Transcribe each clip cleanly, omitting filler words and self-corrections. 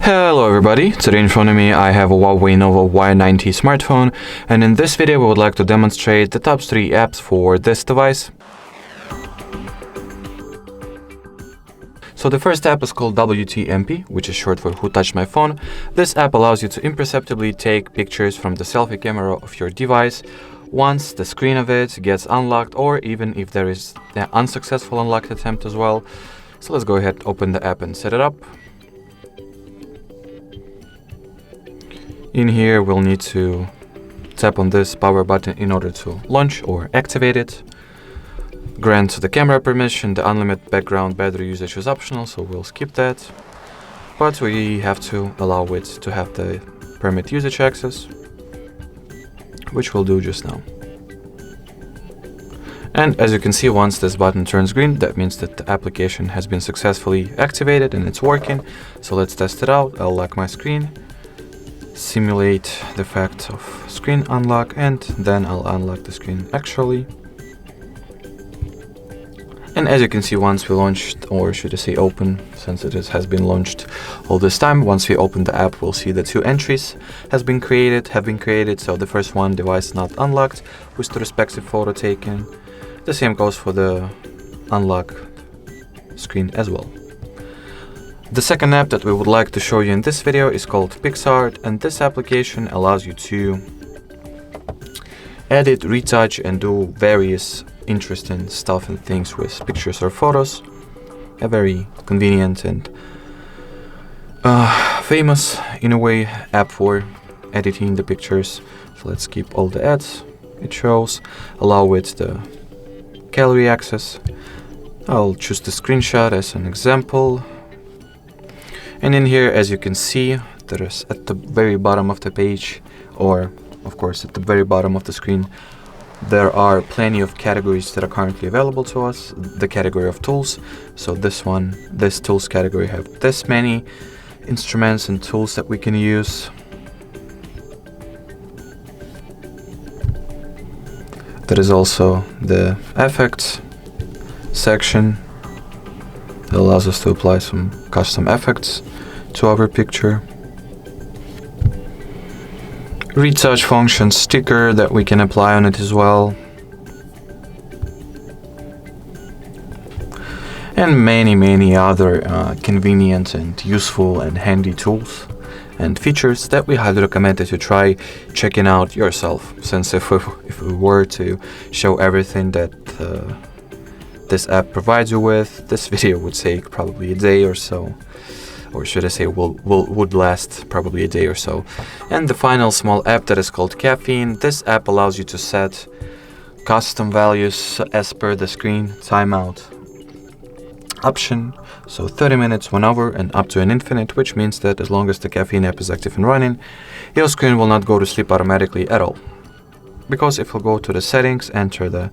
Hello everybody, today in front of me I have a Huawei Nova Y90 smartphone, and in this video we would like to demonstrate the top 3 apps for this device. So the first app is called WTMP, which is short for Who Touched My Phone. This app allows you to imperceptibly take pictures from the selfie camera of your device once the screen of it gets unlocked, or even if there is an unsuccessful unlock attempt as well. So let's go ahead, open the app and set it up. In here we'll need to tap on this power button in order to launch or activate it. Grant the camera permission. The unlimited background battery usage is optional, so we'll skip that. But we have to allow it to have the permit usage access, which we'll do just now. And as you can see, once this button turns green, that means that the application has been successfully activated and it's working. So let's test it out. I'll lock my screen, simulate the fact of screen unlock, and then I'll unlock the screen actually. And as you can see, once we launched, or should I say open, since it has been launched all this time, once we open the app, we'll see the 2 entries have been created. So the first one, device not unlocked, with the respective photo taken. The same goes for the unlock screen as well. The second app that we would like to show you in this video is called PixArt, and this application allows you to edit, retouch, and do various interesting stuff and things with pictures or photos. A very convenient and famous, in a way, app for editing the pictures. So let's skip all the ads it shows. Allow it the gallery access. I'll choose the screenshot as an example. And in here, as you can see, there is at the very bottom of the page, or of course at the very bottom of the screen, there are plenty of categories that are currently available to us. The category of tools. So this tools category have this many instruments and tools that we can use. There is also the effects section that allows us to apply some custom effects to our picture. Retouch function sticker that we can apply on it as well. And many other convenient and useful and handy tools and features that we highly recommend that you try checking out yourself, since if we were to show everything that this app provides you with, this video would take probably a day or so, or should I say would last probably a day or so. And the final small app that is called Caffeine. This app allows you to set custom values as per the screen timeout option. So 30 minutes, 1 hour, and up to an infinite, which means that as long as the Caffeine app is active and running, your screen will not go to sleep automatically at all. Because if we go to the settings, enter the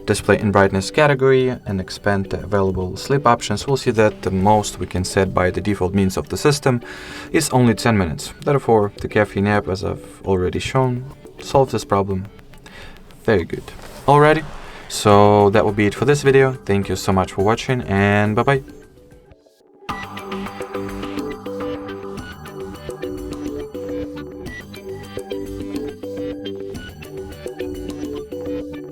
display and brightness category, and expand the available sleep options, we'll see that the most we can set by the default means of the system is only 10 minutes. Therefore, the Caffeine app, as I've already shown, solves this problem. Very good. Alrighty, so that will be it for this video. Thank you so much for watching, and bye bye.